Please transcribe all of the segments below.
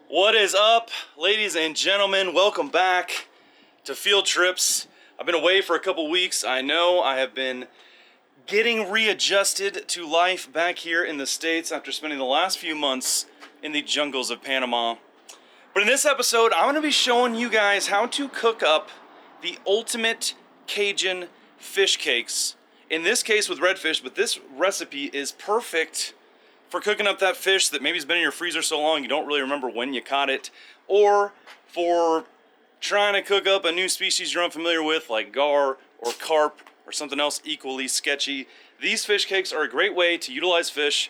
What is up, ladies and gentlemen? Welcome back to Field Trips. I've been away for a couple weeks. I know I have been getting readjusted to life back here in the States after spending the last few months in the jungles of Panama. But in this episode, I'm going to be showing you guys how to cook up the ultimate Cajun fish cakes. In this case with redfish, but this recipe is perfect for cooking up that fish that maybe has been in your freezer so long you don't really remember when you caught it, or for trying to cook up a new species you're unfamiliar with like gar or carp or something else equally sketchy. These fish cakes are a great way to utilize fish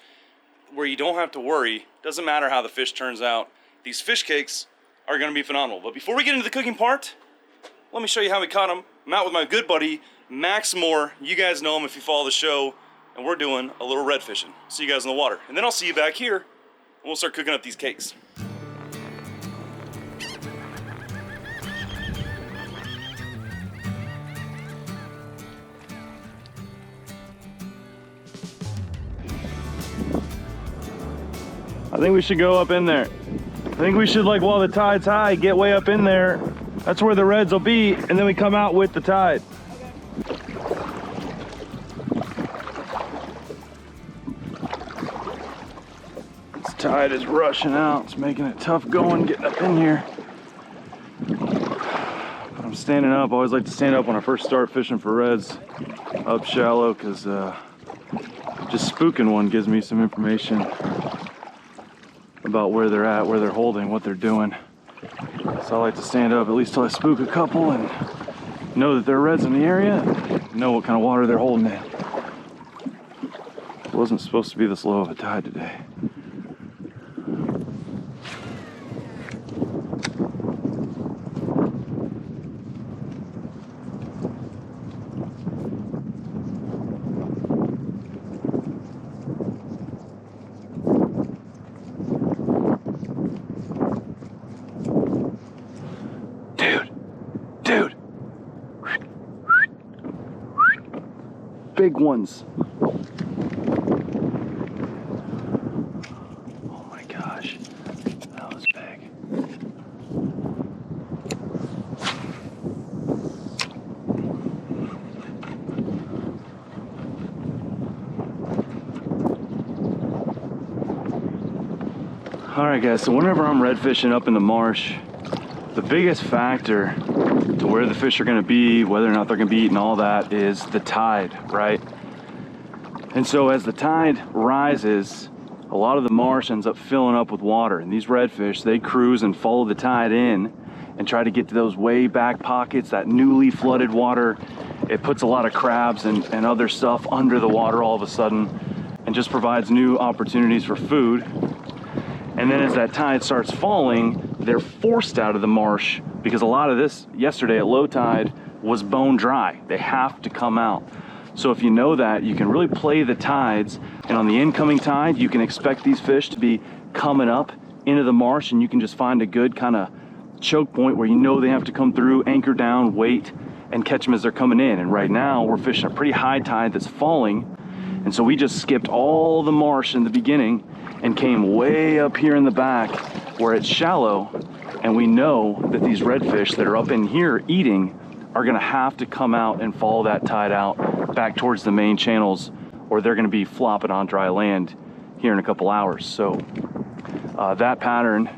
where you don't have to worry. Doesn't matter how the fish turns out. These fish cakes are going to be phenomenal. But before we get into the cooking part, let me show you how we caught them. I'm out with my good buddy Max Moore. You guys know him if you follow the show. And we're doing a little red fishing. See you guys in the water. And then I'll see you back here, and we'll start cooking up these cakes. I think we should go up in there. I think we should, like, while the tide's high, get way up in there. That's where the reds will be, and then we come out with the tide. Tide is rushing out. It's making it tough going, getting up in here. But I'm standing up. I always like to stand up when I first start fishing for reds up shallow, because just spooking one gives me some information about where they're at, where they're holding, what they're doing. So I like to stand up at least till I spook a couple and know that there are reds in the area and know what kind of water they're holding in. It wasn't supposed to be this low of a tide today. Big ones. Oh my gosh, that was big. All right guys, so whenever I'm red fishing up in the marsh, the biggest factor to where the fish are going to be, whether or not they're going to be eating, all that is the tide, right? And so as the tide rises, a lot of the marsh ends up filling up with water, and these redfish, they cruise and follow the tide in and try to get to those way back pockets, that newly flooded water. It puts a lot of crabs and other stuff under the water all of a sudden, and just provides new opportunities for food. And then as that tide starts falling, they're forced out of the marsh, because a lot of this yesterday at low tide was bone dry. They have to come out. So if you know that, you can really play the tides, and on the incoming tide, you can expect these fish to be coming up into the marsh, and you can just find a good kind of choke point where you know they have to come through, anchor down, wait, and catch them as they're coming in. And right now, we're fishing a pretty high tide that's falling, and so we just skipped all the marsh in the beginning and came way up here in the back where it's shallow, and we know that these redfish that are up in here eating are gonna have to come out and follow that tide out back towards the main channels, or they're gonna be flopping on dry land here in a couple hours. So that pattern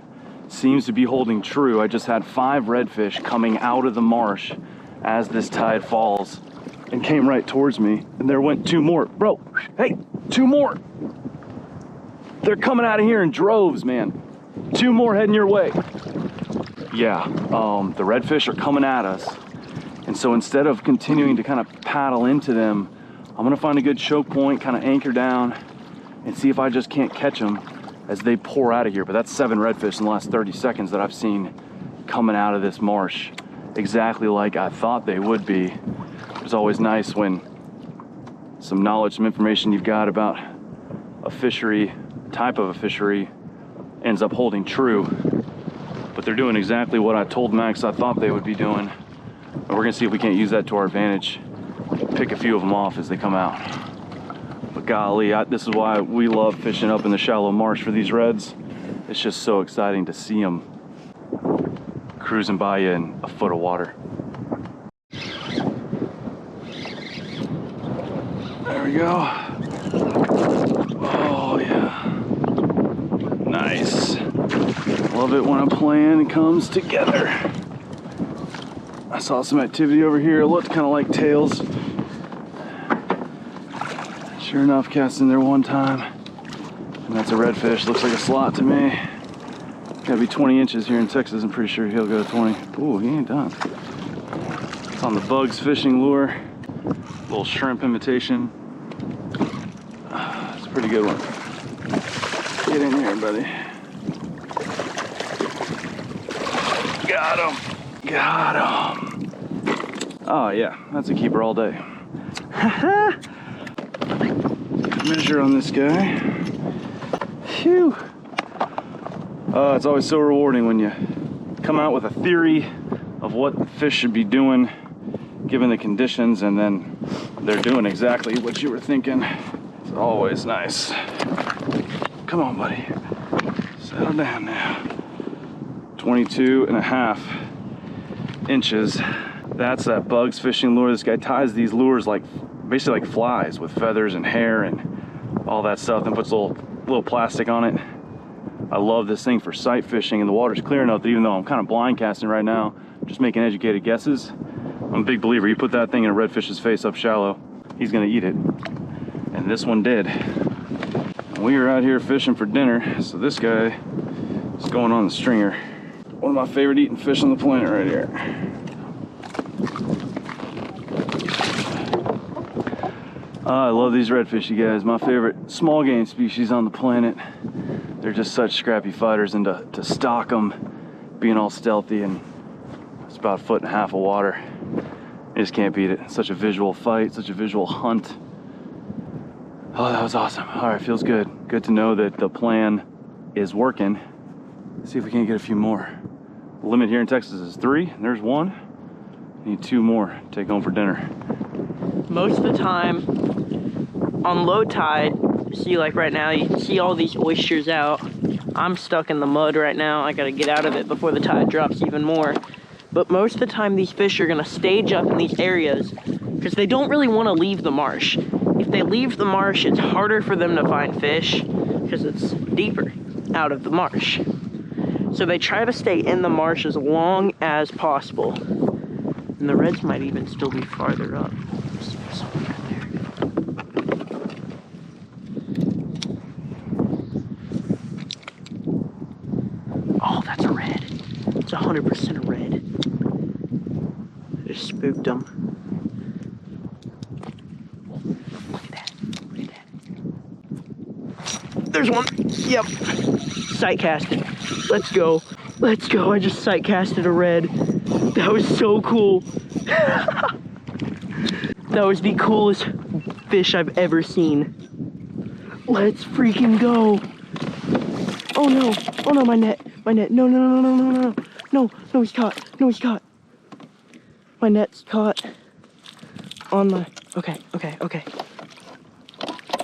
seems to be holding true. I just had 5 redfish coming out of the marsh as this tide falls and came right towards me, and there went 2 more. Bro, hey, 2 more. They're coming out of here in droves, man. 2 more heading your way. Yeah, the redfish are coming at us. And so instead of continuing to kind of paddle into them, I'm gonna find a good choke point, kind of anchor down, and see if I just can't catch them as they pour out of here. But that's 7 redfish in the last 30 seconds that I've seen coming out of this marsh, exactly like I thought they would be. It's always nice when some knowledge, some information you've got about a fishery, type of a fishery, ends up holding true. But they're doing exactly what I told Max I thought they would be doing. And we're gonna see if we can't use that to our advantage. Pick a few of them off as they come out. But golly, this is why we love fishing up in the shallow marsh for these reds. It's just so exciting to see them cruising by you in a foot of water. There we go. Oh yeah. Nice. Love it when a plan comes together. I saw some activity over here. It looked kind of like tails. Sure enough, cast in there one time. And that's a redfish. Looks like a slot to me. Gotta be 20 inches here in Texas. I'm pretty sure he'll go 20. Ooh, he ain't done. It's on the Bugs fishing lure. Little shrimp imitation. It's a pretty good one. Get in here, buddy. Got him. Got him. Oh yeah, that's a keeper all day. Measure on this guy. Phew. It's always so rewarding when you come out with a theory of what fish should be doing given the conditions, and then they're doing exactly what you were thinking. It's always nice. Come on, buddy. Settle down now. 22.5 inches. That's that Bugs fishing lure. This guy ties these lures like basically like flies with feathers and hair and all that stuff, and puts a little plastic on it. I love this thing for sight fishing, and the water's clear enough that even though I'm kind of blind casting right now, just making educated guesses, I'm a big believer. You put that thing in a redfish's face up shallow, he's gonna eat it. And this one did. We are out here fishing for dinner, so this guy is going on the stringer. One of my favorite eating fish on the planet right here. I love these redfish, you guys. My favorite small game species on the planet. They're just such scrappy fighters, and to stalk them, being all stealthy, and it's about 1.5 foot of water. You just can't beat it. It's such a visual fight, such a visual hunt. Oh, that was awesome. All right, feels good. Good to know that the plan is working. Let's see if we can't get a few more. The limit here in Texas is 3. There's 1. Need 2 more to take home for dinner. Most of the time on low tide, see, like right now, you can see all these oysters out. I'm stuck in the mud right now. I gotta get out of it before the tide drops even more. But most of the time, these fish are gonna stage up in these areas because they don't really want to leave the marsh. If they leave the marsh, it's harder for them to find fish because it's deeper out of the marsh. So they try to stay in the marsh as long as possible. And the reds might even still be farther up. Let's see what's over there. Oh, that's a red. It's 100% a red. I just spooked them. Look at that. Look at that. There's one. Yep. Sight casted. Let's go. Let's go. I just sight casted a red. That was so cool. That was the coolest fish I've ever seen. Let's freaking go. Oh no. Oh no, my net. My net. No, no, no, no, no, no, no. No, no, he's caught. No, he's caught. My net's caught on my... Okay, okay, okay.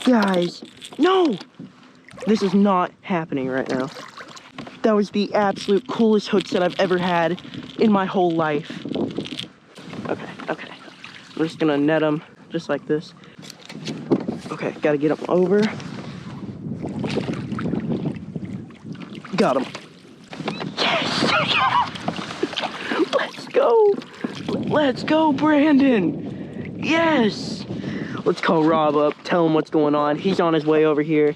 Guys, no! This is not happening right now. That was the absolute coolest hook set I've ever had in my whole life. Okay, okay. I'm just gonna net him just like this. Okay, gotta get him over. Got him. Yes! Let's go! Let's go, Brandon! Yes! Let's call Rob up, tell him what's going on. He's on his way over here.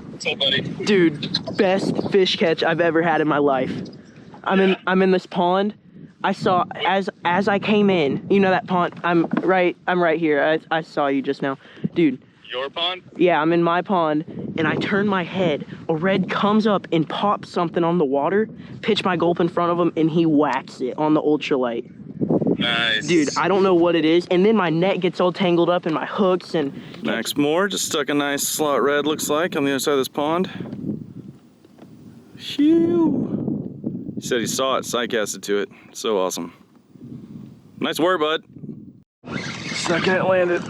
What's up, buddy? Dude, best fish catch I've ever had in my life. I'm in this pond. I saw as I came in, you know that pond, I'm right here. I saw you just now. Dude. Your pond? Yeah, I'm in my pond, and I turn my head. A red comes up and pops something on the water, pitch my gulp in front of him, and he whacks it on the ultralight. Nice. Dude, I don't know what it is, and then my net gets all tangled up in my hooks and... Max Moore just stuck a nice slot red, looks like, on the other side of this pond. Phew. He said he saw it, sight casted to it. So awesome. Nice work, bud. Second it landed.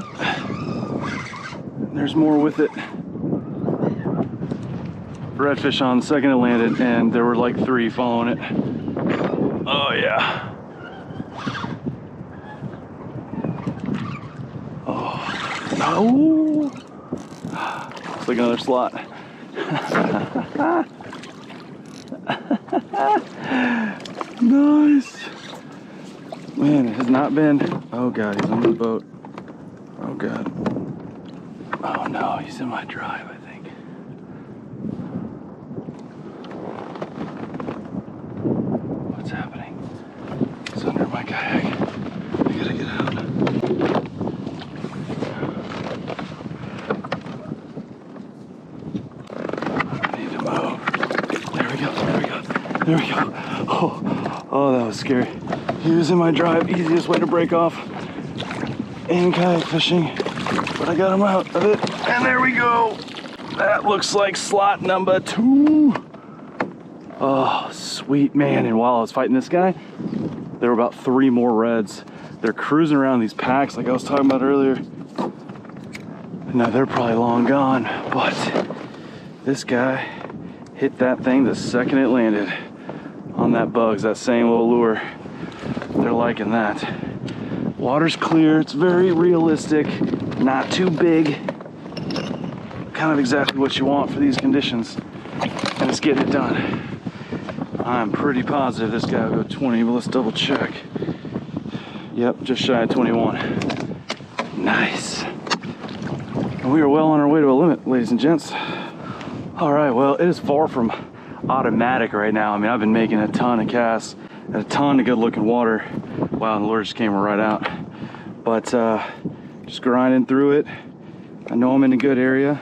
There's more with it. redfish on the second it landed, and there were like 3 following it. Oh yeah. Oh no. It's like another slot. Nice. Man, it has not been. Oh god, he's on the boat. Oh god. Oh no, he's in my drive, I think. What's happening? He's under my kayak. I gotta get out. I need to move. There we go, there we go, there we go. Oh, that was scary. He was in my drive, easiest way to break off in kayak fishing. But I got him out of it, and there we go. That looks like slot number 2. Oh, sweet man. And while I was fighting this guy, there were about 3 more reds. They're cruising around these packs like I was talking about earlier. Now they're probably long gone, but this guy hit that thing the second it landed on that bugs, that same little lure. They're liking that. Water's clear, it's very realistic, not too big. Kind of exactly what you want for these conditions, and it's getting it done. I'm pretty positive this guy will go 20, but let's double check. Yep, just shy of 21. Nice. And we are well on our way to a limit, ladies and gents. All right, well, it is far from automatic right now. I mean, I've been making a ton of casts and a ton of good looking water. Wow, the lure just came right out. But just grinding through it. I know I'm in a good area.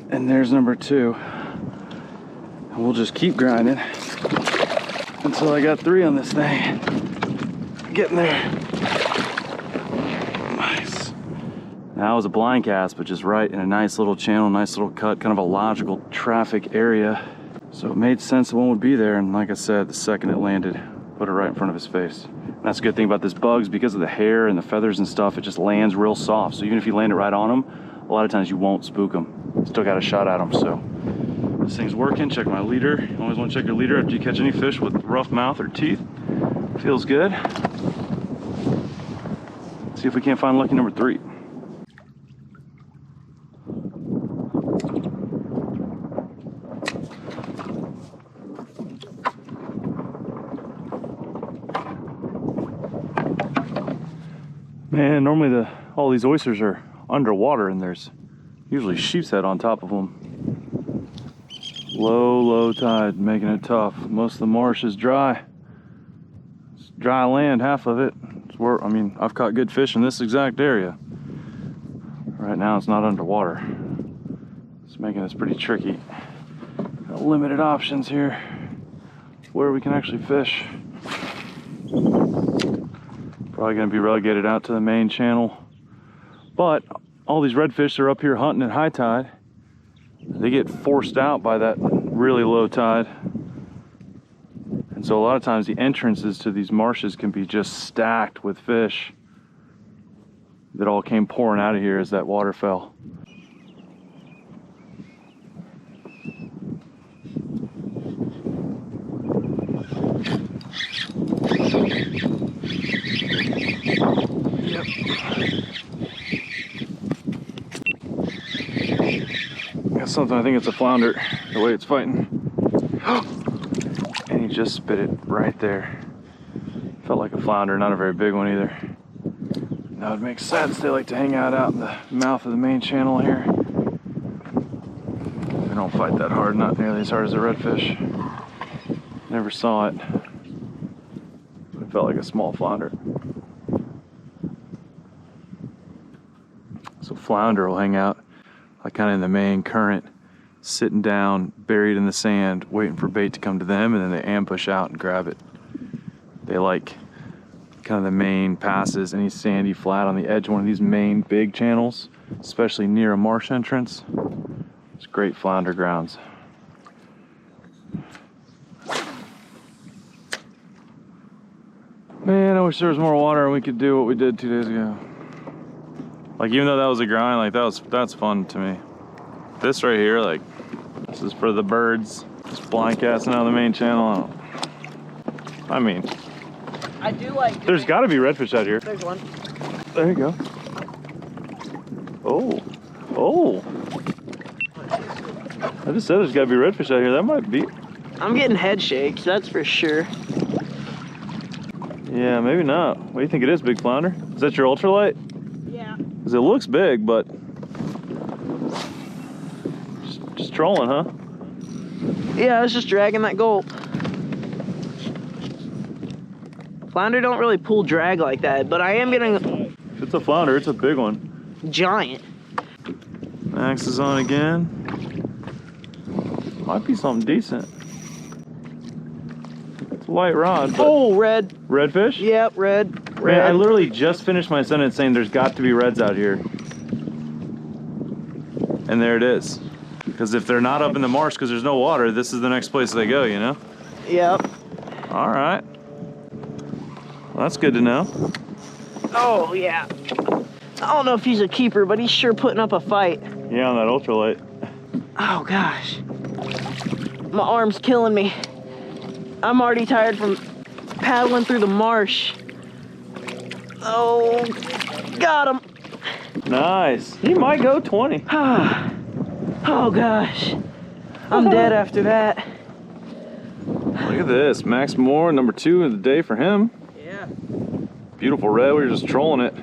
And there's number 2. And we'll just keep grinding until I got 3 on this thing. Getting there. Nice. Now it was a blind cast, but just right in a nice little channel, nice little cut, kind of a logical traffic area. So it made sense that one would be there. And like I said, the second it landed, put it right in front of his face. And that's a good thing about this bugs, because of the hair and the feathers and stuff, it just lands real soft. So even if you land it right on them, a lot of times you won't spook them. Still got a shot at them. So this thing's working. Check my leader. You always want to check your leader after you catch any fish with rough mouth or teeth. Feels good. See if we can't find lucky number 3. Man, normally all these oysters are underwater, and there's usually sheepshead on top of them. Low tide, making it tough. Most of the marsh is dry. It's dry land, half of it. I mean, I've caught good fish in this exact area. Right now it's not underwater. It's making this pretty tricky. Got limited options here where we can actually fish. Probably gonna be relegated out to the main channel. But all these redfish are up here hunting at high tide. They get forced out by that really low tide. And so a lot of times the entrances to these marshes can be just stacked with fish that all came pouring out of here as that water fell. Yep. Got something, I think it's a flounder, the way it's fighting. And he just spit it right there. Felt like a flounder, not a very big one either. That would make sense. They like to hang out in the mouth of the main channel here. They don't fight that hard, not nearly as hard as a redfish. Never saw it. But it felt like a small flounder. So flounder will hang out like kind of in the main current, sitting down, buried in the sand, waiting for bait to come to them, and then they ambush out and grab it. They like kind of the main passes, any sandy flat on the edge of one of these main big channels, especially near a marsh entrance. It's great flounder grounds. Man, I wish there was more water and we could do what we did 2 days ago. Like, even though that was a grind, like that's fun to me. This right here, like, This is for the birds. Just blind casting out of the main channel. I mean, I do like. there's got to be redfish out here. There's one. There you go. Oh, oh. I just said there's got to be redfish out here. That might be. I'm getting head shakes, that's for sure. Yeah, maybe not. What do you think it is, big flounder? Is that your ultralight? Yeah. Because it looks big, but just trolling, huh? Yeah, I was just dragging that gulp. Flounder don't really pull drag like that, but I am getting If it's a flounder, it's a big one. giant. Max is on again. Might be something decent. It's a light rod. But Oh, red. redfish? Yep, red. Man, I literally just finished my sentence saying there's got to be reds out here. And there it is. Because if they're not up in the marsh because there's no water, this is the next place they go, you know? Yep. All right. Well, that's good to know. Oh, yeah. I don't know if he's a keeper, but he's sure putting up a fight. Yeah, on that ultralight. Oh, gosh. My arm's killing me. I'm already tired from paddling through the marsh. Oh, got him. Nice. He might go 20. Oh, gosh. I'm dead after that. Look at this. Max Moore, number 2 of the day for him. Yeah. Beautiful red. We were just trolling it.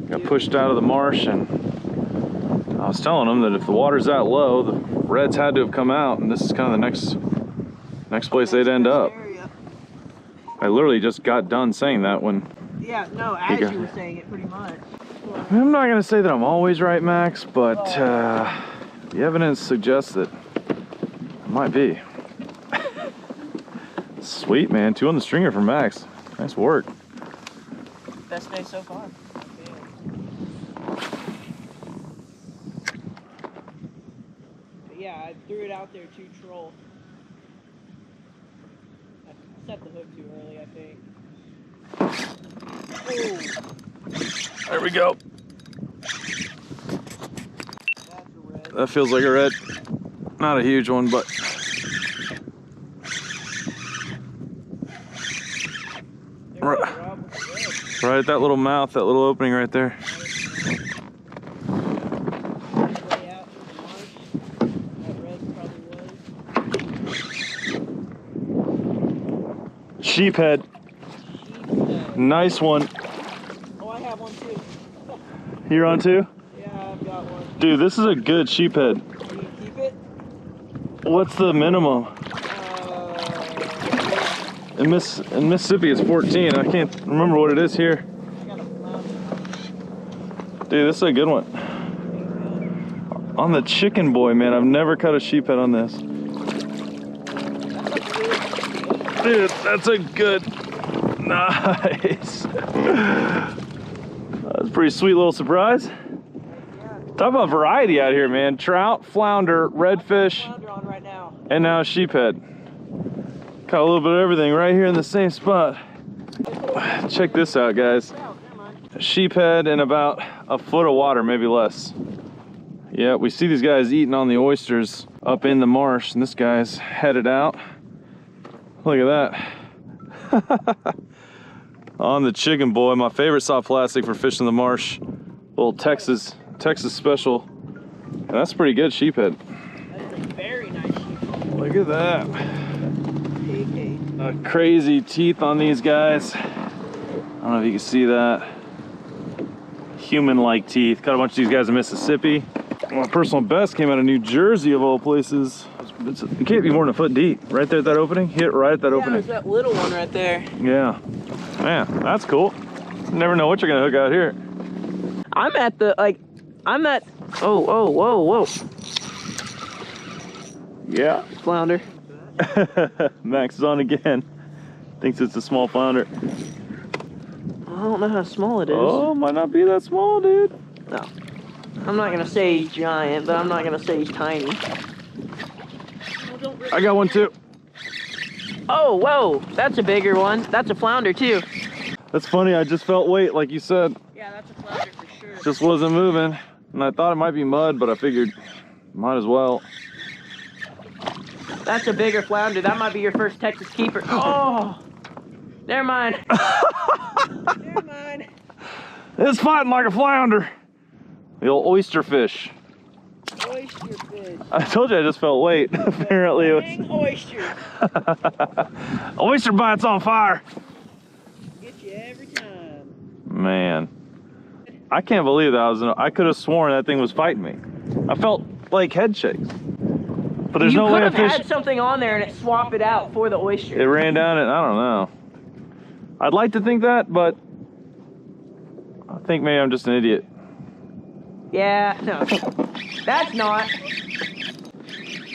Got pushed out of the marsh, and I was telling him that if the water's that low, the reds had to have come out, and this is kind of the next place they'd end up. I literally just got done saying that when... Yeah, no, as you were saying it pretty much. I'm not going to say that I'm always right, Max, but the evidence suggests that it might be. Sweet, man. 2 on the stringer for Max. Nice work. Best day so far. But yeah, I threw it out there to troll. I set the hook too early, I think. Oh. There we go. That's a red. That feels like a red. Not a huge one, but... Right at that little mouth, that little opening right there. Sheephead. Nice one. Oh, I have one too. You're on too? Yeah, I've got one. Dude, this is a good sheephead. Can you keep it? What's the minimum? In Mississippi, it's 14. I can't remember what it is here. Dude, this is a good one. On the chicken boy, man. I've never cut a sheephead on this. Dude, that's a good... Nice. That's a pretty sweet little surprise. Talk about variety out here, man. Trout, flounder, redfish, and now sheephead. Got a little bit of everything right here in the same spot. Check this out, guys. Sheephead in about a foot of water, maybe less. Yeah, we see these guys eating on the oysters up in the marsh, and this guy's headed out. Look at that. On the chicken boy, my favorite soft plastic for fishing the marsh. Little Texas special. And that's pretty good sheephead. That's a very nice sheephead. Look at that. Crazy teeth on these guys. I don't know if you can see that. Human-like teeth. Caught a bunch of these guys in Mississippi. My personal best came out of New Jersey, of all places. It can't be more than a foot deep. Right there at that opening. Hit right at that opening. There's that little one right there. Yeah. Man, that's cool. You never know what you're gonna hook out here. I'm at the, oh, whoa. Yeah. Flounder. Max is on again. Thinks it's a small flounder. I don't know how small it is. Oh, might not be that small, dude. No. I'm not gonna say he's giant, but I'm not gonna say he's tiny. I got one too. Oh, whoa, that's a bigger one. That's a flounder too. That's funny, I just felt weight, like you said. Yeah, that's a flounder for sure. Just wasn't moving. And I thought it might be mud, but I figured might as well. That's a bigger flounder. That might be your first Texas keeper. Oh, never mind. Never mind. It's fighting like a flounder. The old oyster fish. Oyster fish. I told you I just felt weight. Apparently it was. Dang oysters. Oyster bites on fire. Get you every time. Man, I can't believe that. I could have sworn that thing was fighting me. I felt like head shakes. But there's no way a You could have fish. had something on there and it swapped it out for the oyster. It ran down it. I don't know. I'd like to think that, but I think maybe I'm just an idiot. Yeah, no. That's not.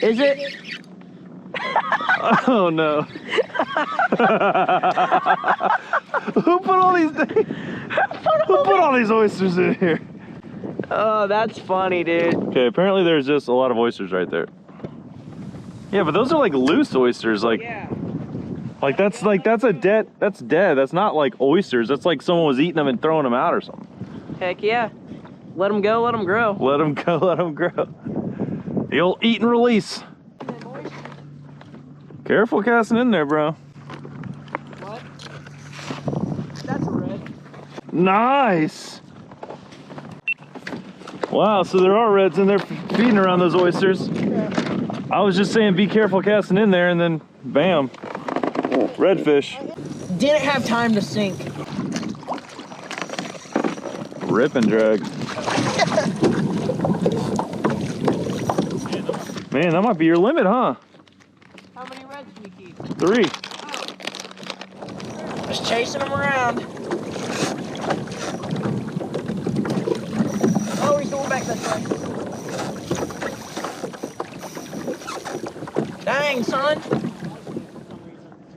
Is it? Oh no. Who put all these Who put all these oysters in here? Oh, that's funny, dude. Okay, apparently there's just a lot of oysters right there. Yeah, but those are like loose oysters, like Yeah. that's dead. That's not like oysters. That's like someone was eating them and throwing them out or something. Heck yeah. Let them go, let them grow. Let them go, let them grow. The old eat and release. Careful casting in there, bro. What? That's a red. Nice. Wow, so there are reds in there feeding around those oysters. I was just saying be careful casting in there and then bam, redfish. Didn't have time to sink. Rip and drag. Man, that might be your limit, huh? How many reds can you keep? 3. Just chasing them around. Oh, he's going back that way. Dang, son.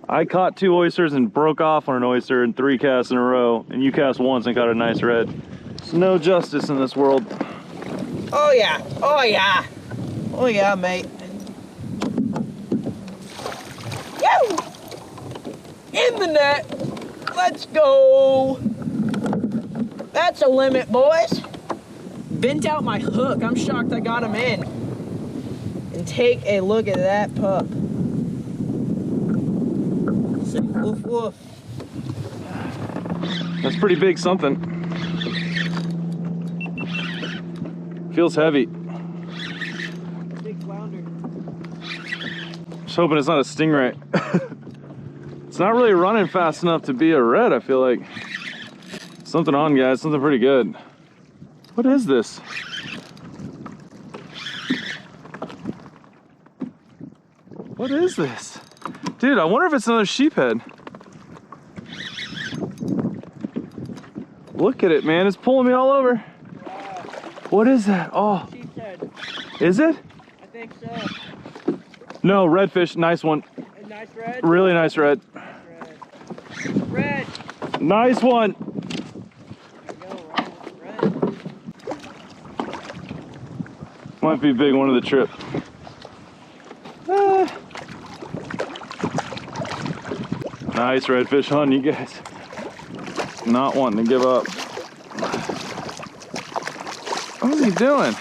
I caught 2 oysters and broke off on an oyster in 3 casts in a row, and you cast once and caught a nice red. There's no justice in this world. Oh, yeah. Oh, yeah. Oh, yeah, mate. Woo! In the net. Let's go. That's a limit, boys. Bent out my hook. I'm shocked I got him in. And take a look at that pup. Say woof woof. That's pretty big something. Feels heavy. Big flounder. Just hoping it's not a stingray. It's not really running fast enough to be a red, I feel like. Something on, guys, something pretty good. What is this? What is this? Dude, I wonder if it's another sheephead. Look at it, man, it's pulling me all over. What is that? Oh, Sheepshead. is it? I think so. No, redfish, nice one. A nice red. Really nice red. Red. Nice one. There you go, red. Might be a big one of the trip. Ah. Nice redfish hunting, you guys. Not wanting to give up. What is he doing?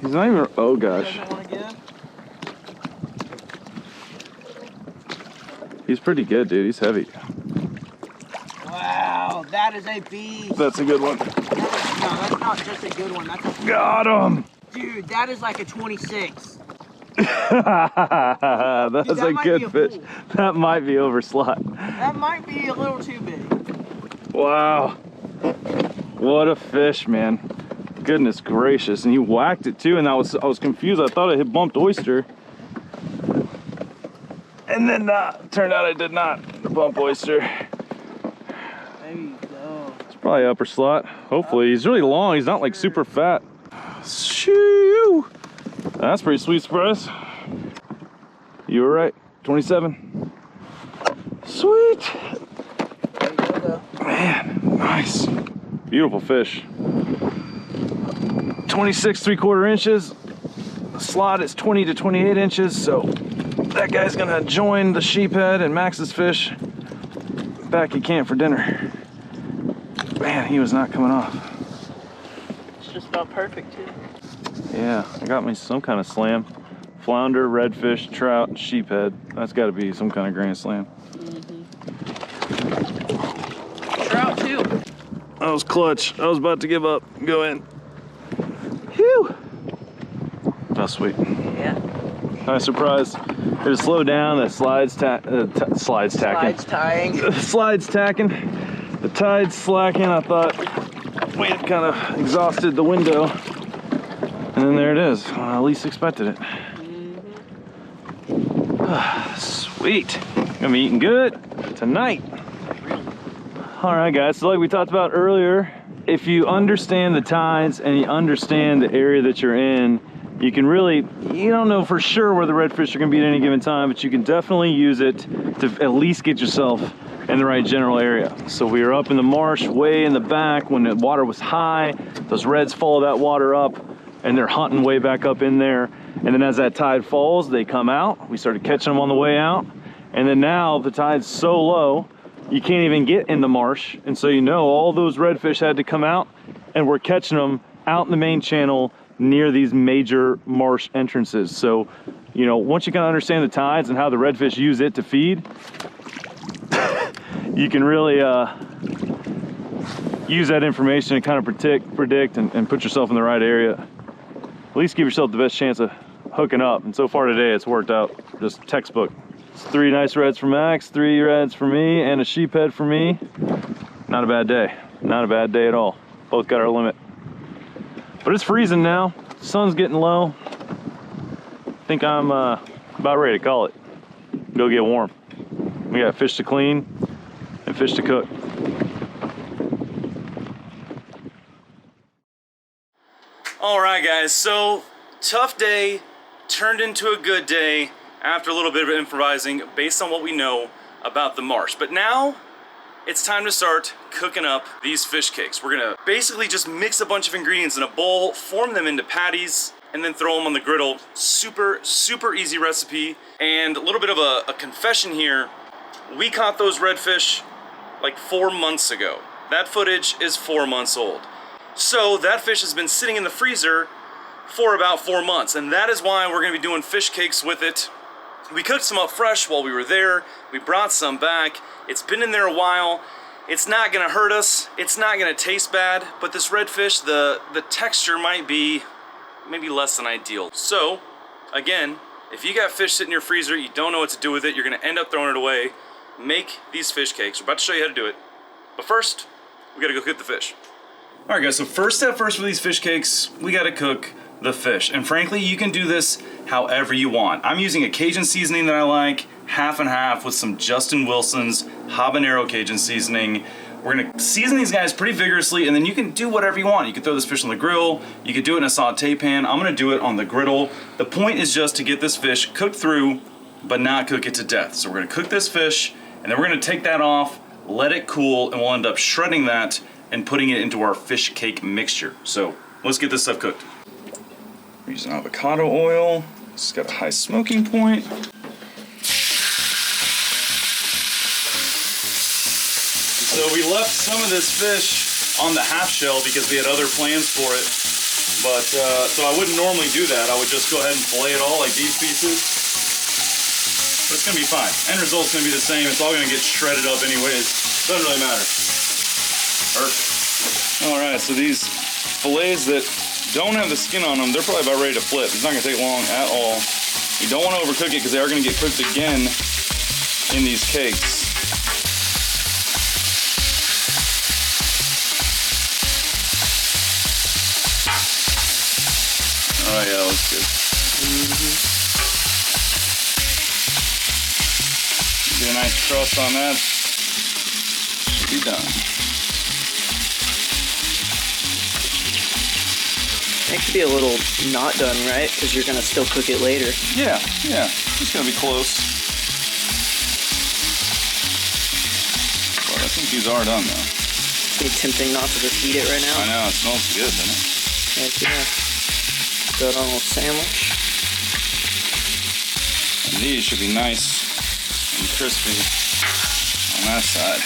He's not even, oh gosh. Doesn't want to give. He's pretty good, dude. He's heavy. Wow, that is a beast. That's a good one. No, that's not just a good one. That's a Got him. dude. That is like a 26. That's Dude, that a might good be a fish. fool. That might be over slot. That might be a little too big. Wow. What a fish, man. Goodness gracious. And he whacked it too, and I was confused. I thought it had bumped oyster. And then turned out I did not bump oyster. There you go. It's probably upper slot. Hopefully. He's really long. He's not like super fat. Shoo! That's a pretty sweet surprise. You were right. 27. Sweet. There you go, though. Man, nice. Beautiful fish. 26 3/4 inches. The slot is 20 to 28 inches, so that guy's gonna join the sheephead and Max's fish back at camp for dinner. Man, he was not coming off. It's just about perfect, too. Yeah, I got me some kind of slam. Flounder, redfish, trout, and sheephead. That's got to be some kind of grand slam. Trout too. That was clutch. I was about to give up. Go in. Phew. That's sweet. Yeah. Nice surprise. It was slowed down. That slides tacking. Slides tying. The slides tacking. The tide's slacking. I thought we had kind of exhausted the window. And then there it is. I least expected it. Sweet. Gonna be eating good tonight. All right, guys. So like we talked about earlier, if you understand the tides and you understand the area that you're in, you can really, you don't know for sure where the redfish are gonna be at any given time, but you can definitely use it to at least get yourself in the right general area. So we were up in the marsh way in the back when the water was high. Those reds follow that water up and they're hunting way back up in there. And then as that tide falls, they come out. We started catching them on the way out. And then now the tide's so low, you can't even get in the marsh. And so you know all those redfish had to come out, and we're catching them out in the main channel near these major marsh entrances. So, you know, once you kind of understand the tides and how the redfish use it to feed, you can really use that information to kind of predict and put yourself in the right area. At least give yourself the best chance of hooking up. And so far today, it's worked out just textbook. It's 3 nice reds for Max, 3 reds for me, and a sheephead for me. Not a bad day. Not a bad day at all. Both got our limit. But it's freezing now. Sun's getting low. I think I'm about ready to call it. Go get warm. We got fish to clean and fish to cook. All right, guys, so tough day turned into a good day after a little bit of improvising based on what we know about the marsh. But now it's time to start cooking up these fish cakes. We're gonna basically just mix a bunch of ingredients in a bowl, form them into patties, and then throw them on the griddle. Super, super easy recipe. And a little bit of a confession here. We caught those redfish like 4 months ago. That footage is 4 months old. So that fish has been sitting in the freezer for about 4 months, and that is why we're gonna be doing fish cakes with it. We cooked some up fresh while we were there. We brought some back. It's been in there a while. It's not gonna hurt us. It's not gonna taste bad, but this redfish, the texture might be maybe less than ideal. So, again, if you got fish sitting in your freezer, you don't know what to do with it, you're gonna end up throwing it away, make these fish cakes. We're about to show you how to do it. But first, we gotta go cook the fish. All right, guys, so first step first for these fish cakes, we gotta cook the fish. And frankly, you can do this however you want. I'm using a Cajun seasoning that I like, half and half with some Justin Wilson's habanero Cajun seasoning. We're gonna season these guys pretty vigorously, and then you can do whatever you want. You can throw this fish on the grill, you could do it in a saute pan. I'm gonna do it on the griddle. The point is just to get this fish cooked through, but not cook it to death. So we're gonna cook this fish, and then we're gonna take that off, let it cool, and we'll end up shredding that and putting it into our fish cake mixture. So let's get this stuff cooked. We're using avocado oil. It's got a high smoking point. So we left some of this fish on the half shell because we had other plans for it. But, so I wouldn't normally do that. I would just go ahead and fillet it all like these pieces. But it's gonna be fine. End result's gonna be the same. It's all gonna get shredded up anyways. Doesn't really matter. Perfect. All right, so these fillets that don't have the skin on them, they're probably about ready to flip. It's not gonna take long at all. You don't wanna overcook it because they are gonna get cooked again in these cakes. Oh yeah, that looks good. Get a nice crust on that. Should be done. It could be a little not done, right? Because you're gonna still cook it later. Yeah, it's gonna be close. But I think these are done though. It's gonna be tempting not to just eat it right now. I know, it smells good, doesn't it? Heck yeah. Throw it on a little sandwich. And these should be nice and crispy on that side.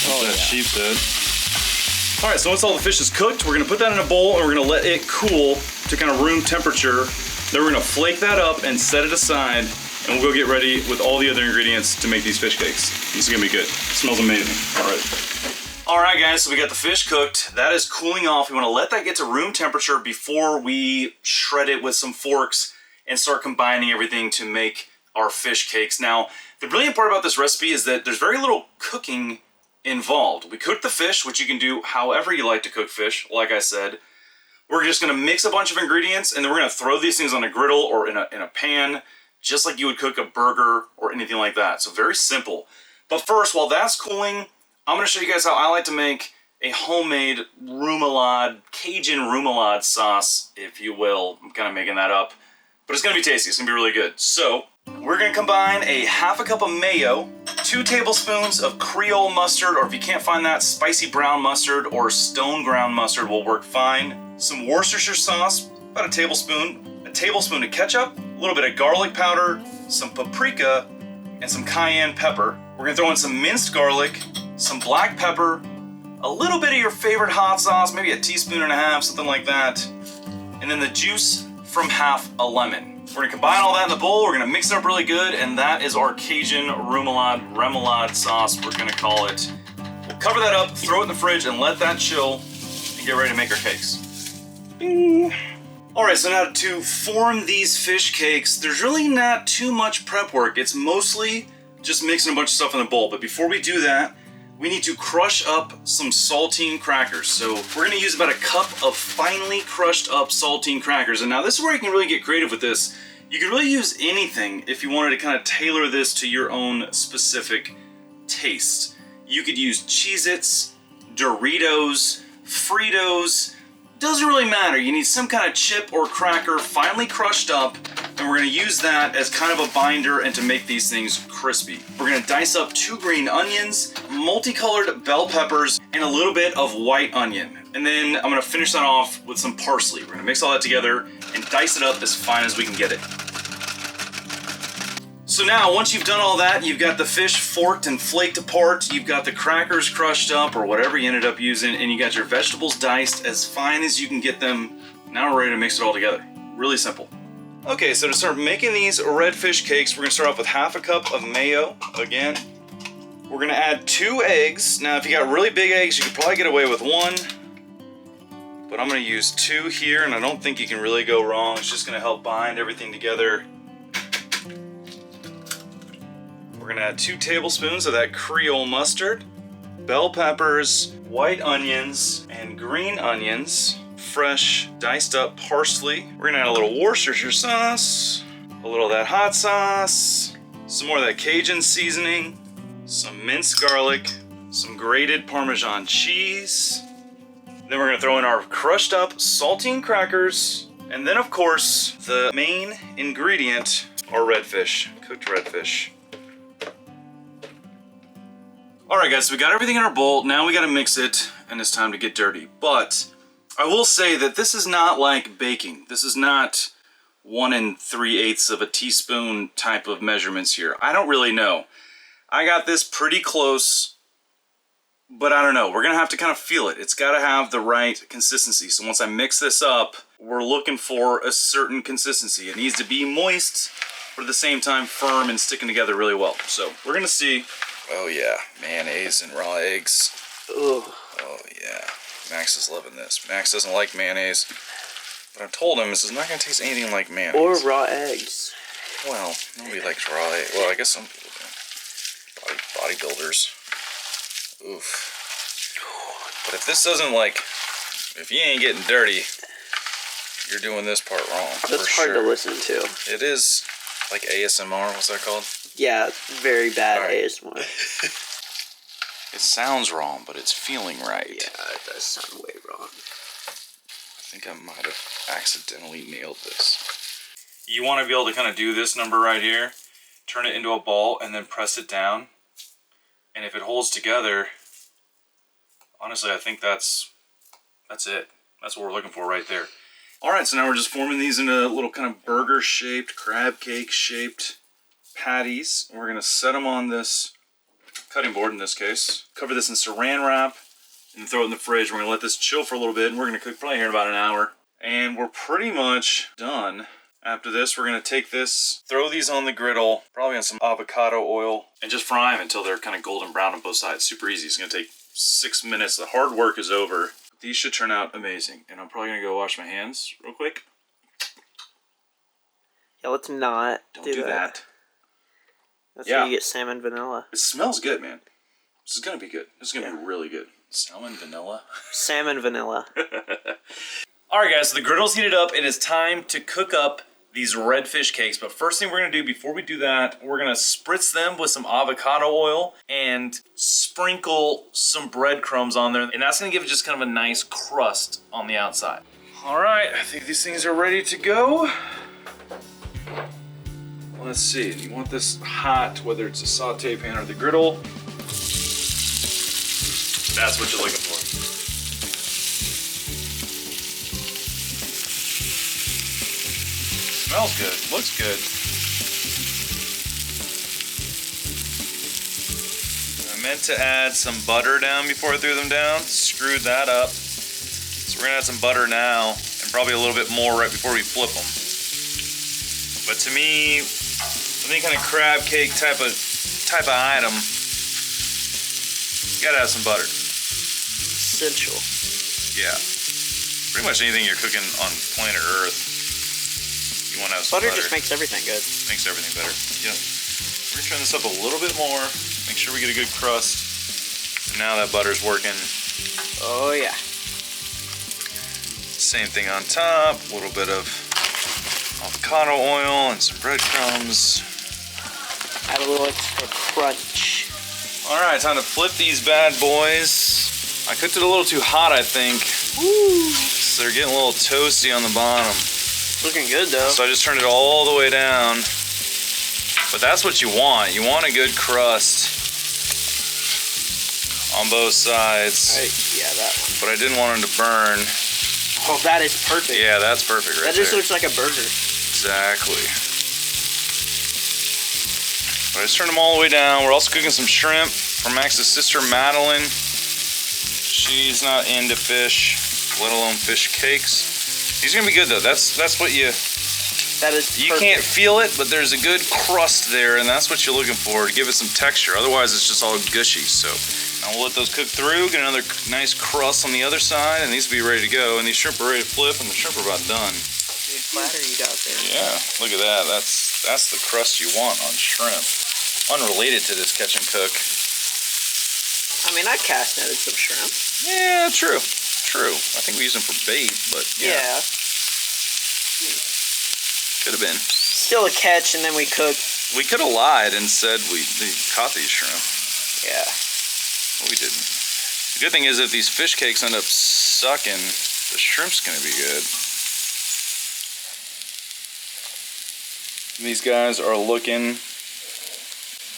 Oh, that yeah. sheepshead. All right, so once all the fish is cooked, we're gonna put that in a bowl and we're gonna let it cool to kind of room temperature Then we're gonna flake that up and set it aside, and we'll go get ready with all the other ingredients to make these fish cakes. This is gonna be good. It smells amazing already. All right, guys, so we got the fish cooked. That is cooling off. We wanna let that get to room temperature before we shred it with some forks and start combining everything to make our fish cakes. Now, the brilliant part about this recipe is that there's very little cooking involved. We cook the fish, which you can do however you like to cook fish, like I said. We're just gonna mix a bunch of ingredients, and then we're gonna throw these things on a griddle or in a pan, just like you would cook a burger or anything like that. So very simple. But first, while that's cooling, I'm gonna show you guys how I like to make a homemade remoulade, Cajun remoulade sauce, if you will. I'm kind of making that up, but it's gonna be tasty. It's gonna be really good. So we're gonna combine a half a cup of mayo, 2 tablespoons of Creole mustard, or if you can't find that, spicy brown mustard or stone ground mustard will work fine. Some Worcestershire sauce, about a tablespoon of ketchup, a little bit of garlic powder, some paprika, and some cayenne pepper. We're gonna throw in some minced garlic, some black pepper, a little bit of your favorite hot sauce, maybe a teaspoon and a half, something like that, and then the juice from half a lemon. We're gonna combine all that in the bowl, we're gonna mix it up really good, and that is our Cajun remoulade sauce, we're gonna call it. We'll cover that up, throw it in the fridge, and let that chill, and get ready to make our cakes. Bing. All right, so now to form these fish cakes, there's really not too much prep work. It's mostly just mixing a bunch of stuff in the bowl, but before we do that, we need to crush up some saltine crackers. So we're gonna use about a cup of finely crushed up saltine crackers. And now this is where you can really get creative with this. You could really use anything if you wanted to kind of tailor this to your own specific taste. You could use Cheez-Its, Doritos, Fritos, doesn't really matter. You need some kind of chip or cracker finely crushed up, and we're gonna use that as kind of a binder and to make these things crispy. We're gonna dice up 2 green onions, multicolored bell peppers, and a little bit of white onion. And then I'm gonna finish that off with some parsley. We're gonna mix all that together and dice it up as fine as we can get it. So now, once you've done all that, you've got the fish forked and flaked apart, you've got the crackers crushed up or whatever you ended up using, and you got your vegetables diced as fine as you can get them. Now we're ready to mix it all together. Really simple. Okay, so to start making these redfish cakes, we're gonna start off with half a cup of mayo, again. We're gonna add 2 eggs. Now, if you got really big eggs, you could probably get away with 1, but I'm gonna use 2 here, and I don't think you can really go wrong. It's just gonna help bind everything together. We're gonna add 2 tablespoons of that Creole mustard, bell peppers, white onions, and green onions, fresh diced up parsley. We're gonna add a little Worcestershire sauce, a little of that hot sauce, some more of that Cajun seasoning, some minced garlic, some grated Parmesan cheese. Then we're gonna throw in our crushed up saltine crackers, and then of course, the main ingredient, our redfish, cooked redfish. All right, guys, so we got everything in our bowl. Now we gotta mix it, and it's time to get dirty. But I will say that this is not like baking. This is not 1 3/8 of a teaspoon type of measurements here. I don't really know. I got this pretty close, but I don't know. We're gonna have to kind of feel it. It's gotta have the right consistency. So once I mix this up, we're looking for a certain consistency. It needs to be moist, but at the same time firm and sticking together really well. So we're gonna see. Oh yeah, mayonnaise and raw eggs. Ugh. Oh yeah, Max is loving this. Max doesn't like mayonnaise, but I've told him this is not gonna taste anything like mayonnaise. Or raw eggs. Well, nobody likes raw eggs. Well, I guess some people do. Bodybuilders. Oof. But if this doesn't if you ain't getting dirty, you're doing this part wrong. That's hard to listen to. It is like ASMR, what's that called? Yeah, it's very bad Right. ASMR. It sounds wrong, but it's feeling right. Yeah, it does sound way wrong. I think I might have accidentally nailed this. You want to be able to kind of do this number right here, turn it into a ball, and then press it down. And if it holds together, honestly, I think that's it. That's what we're looking for right there. All right, so now we're just forming these into little kind of burger-shaped, crab cake-shaped patties. We're gonna set them on this cutting board in this case. Cover this in saran wrap and throw it in the fridge. We're gonna let this chill for a little bit, and we're gonna cook probably here in about an hour. And we're pretty much done. After this, we're gonna take this, throw these on the griddle, probably on some avocado oil, and just fry them until they're kind of golden brown on both sides. Super easy. It's gonna take 6 minutes. The hard work is over. These should turn out amazing. And I'm probably gonna go wash my hands real quick. Yeah, let's not do that. That's how you get salmon vanilla. It smells good, man. This is gonna be good. This is gonna be really good. Salmon vanilla. Salmon vanilla. Alright guys, so the griddle's heated up. It is time to cook up these redfish cakes. But first thing we're gonna do before we do that, we're gonna spritz them with some avocado oil and sprinkle some breadcrumbs on there. And that's gonna give it just kind of a nice crust on the outside. Alright, I think these things are ready to go. Let's see, you want this hot, whether it's a saute pan or the griddle. That's what you're looking for. Smells good, looks good. I meant to add some butter down before I threw them down. Screwed that up. So we're gonna add some butter now, and probably a little bit more right before we flip them. But to me, any kind of crab cake type of item, you gotta have some butter. Essential. Yeah. Pretty much anything you're cooking on planet Earth, you want to have some butter. Butter just makes everything good. Makes everything better. Yep. We're gonna turn this up a little bit more. Make sure we get a good crust. And now that butter's working. Oh yeah. Same thing on top. A little bit of avocado oil and some breadcrumbs. Add a little extra crunch. All right, time to flip these bad boys. I cooked it a little too hot, I think. Woo! So they're getting a little toasty on the bottom. Looking good though. So I just turned it all the way down. But that's what you want. You want a good crust on both sides. Yeah, that one. But I didn't want them to burn. Oh, that is perfect. Yeah, that's perfect right there. That just looks like a burger. Exactly. But I just turned them all the way down. We're also cooking some shrimp for Max's sister, Madeline. She's not into fish, let alone fish cakes. These are gonna be good though. That's what you. That is. You can't feel it, but there's a good crust there, and that's what you're looking for to give it some texture. Otherwise, it's just all gushy. So now we'll let those cook through. Get another nice crust on the other side, and these will be ready to go. And these shrimp are ready to flip, and the shrimp are about done. Good platter you got there. Yeah, look at that. That's the crust you want on shrimp. Unrelated to this catch and cook. I mean, I cast netted some shrimp. Yeah, true. True. I think we use them for bait, but yeah. Could have been. Still a catch, and then we cooked. We could have lied and said we caught these shrimp. Yeah. But we didn't. The good thing is if these fish cakes end up sucking, the shrimp's gonna be good. These guys are looking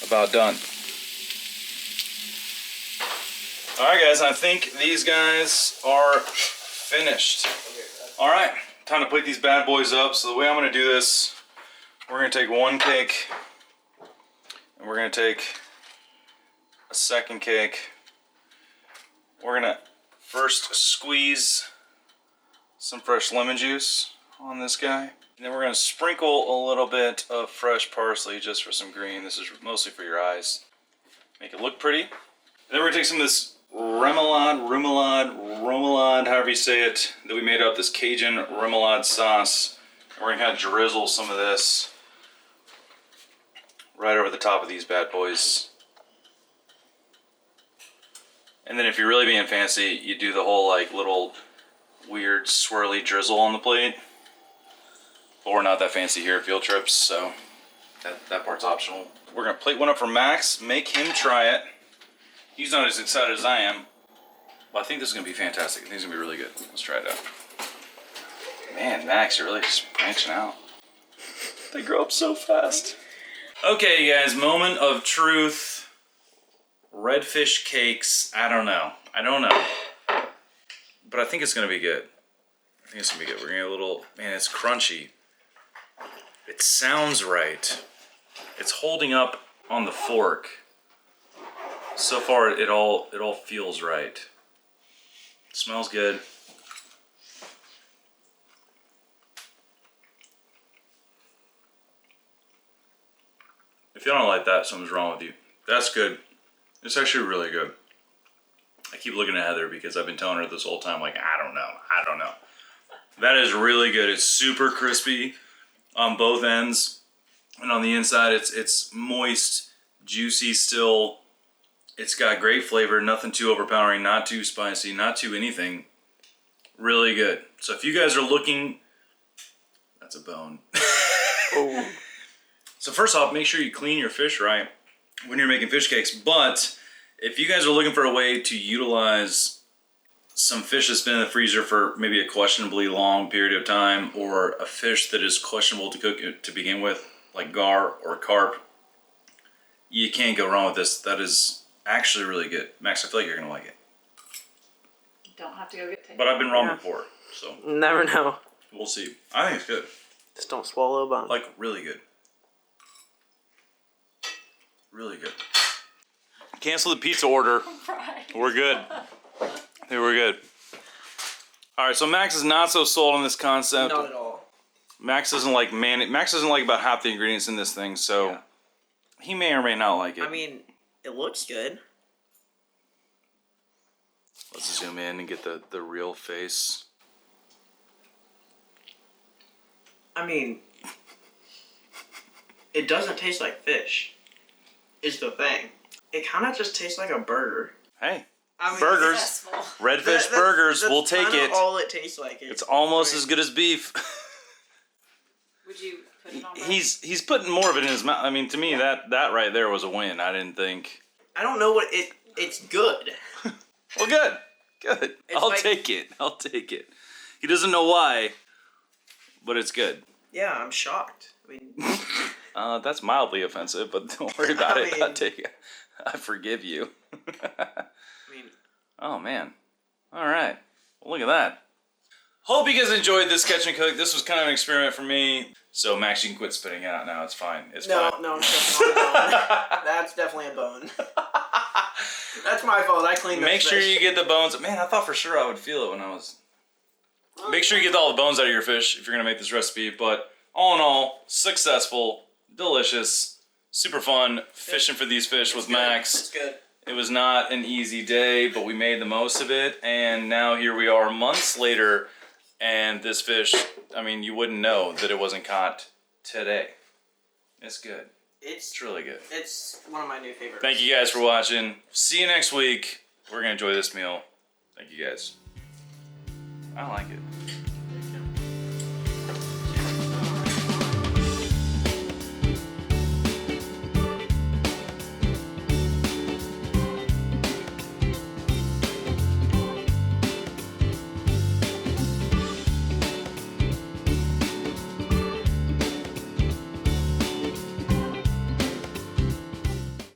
about done. All right, guys, I think these guys are finished. All right, time to plate these bad boys up. So the way I'm gonna do this, we're gonna take one cake, and we're gonna take a second cake. We're gonna first squeeze some fresh lemon juice on this guy. And then we're gonna sprinkle a little bit of fresh parsley just for some green. This is mostly for your eyes. Make it look pretty. And then we're gonna take some of this remoulade, however you say it, that we made up, this Cajun remoulade sauce. And we're gonna kind of drizzle some of this right over the top of these bad boys. And then if you're really being fancy, you do the whole like little weird swirly drizzle on the plate. But we're not that fancy here at field trips, so that part's optional. We're gonna plate one up for Max, make him try it. He's not as excited as I am, but I think this is gonna be fantastic. I think it's gonna be really good. Let's try it out. Man, Max, you're really just branching out. They grow up so fast. Okay, guys, moment of truth. Redfish cakes, I don't know. But I think it's gonna be good. I think it's gonna be good. We're gonna get a little, man, it's crunchy. It sounds right. It's holding up on the fork. So far, it all feels right. It smells good. If you don't like that, something's wrong with you. That's good. It's actually really good. I keep looking at Heather because I've been telling her this whole time, like, I don't know. That is really good. It's super crispy on both ends. And on the inside, it's moist, juicy still. It's got great flavor, nothing too overpowering, not too spicy, not too anything. Really good. So if you guys are looking, that's a bone. Oh. So first off, make sure you clean your fish right when you're making fish cakes. But if you guys are looking for a way to utilize some fish that's been in the freezer for maybe a questionably long period of time, or a fish that is questionable to cook to begin with, like gar or carp, you can't go wrong with this. That is actually really good. Max, I feel like you're gonna like it. Don't have to go get taken. But I've been wrong before, so Never know. we'll see. I think it's good. Just don't swallow a bone. Like, really good. Really good. Cancel the pizza order. Right. We're good. Hey, we're good. All right, so Max is not so sold on this concept. Not at all. Max doesn't like Max doesn't like about half the ingredients in this thing, so he may or may not like it. I mean, it looks good. Let's zoom in and get the real face. I mean, it doesn't taste like fish, is the thing. It kind of just tastes like a burger. Hey, I mean, burgers. Successful. Redfish burgers, we'll take kinda it. all it tastes like. It's almost as good as beef. Would you put it on? He's putting more of it in his mouth. I mean, to me, that right there was a win. I didn't think. I don't know what it's good. Well, good. I'll take it. He doesn't know why, but it's good. Yeah, I'm shocked. I mean, That's mildly offensive, but don't worry about I it. mean- I'll take it. I forgive you. I mean, Oh, man. All right. Well, look at that. Hope you guys enjoyed this catch and cook. This was kind of an experiment for me. So, Max, you can quit spitting it out now. It's fine. It's fine. no, I'm stepping on a bone. That's definitely a bone. That's my fault. I cleaned Make this sure fish. you get the bones. Man, I thought for sure I would feel it when I was... Make sure you get all the bones out of your fish if you're going to make this recipe. But all in all, successful, delicious, super fun fishing for these fish with Max. It's good. It was not an easy day, but we made the most of it. And now here we are months later. And this fish, I mean, you wouldn't know that it wasn't caught today. It's good. It's really good. It's one of my new favorites. Thank you guys for watching. See you next week. We're going to enjoy this meal. Thank you guys. I like it.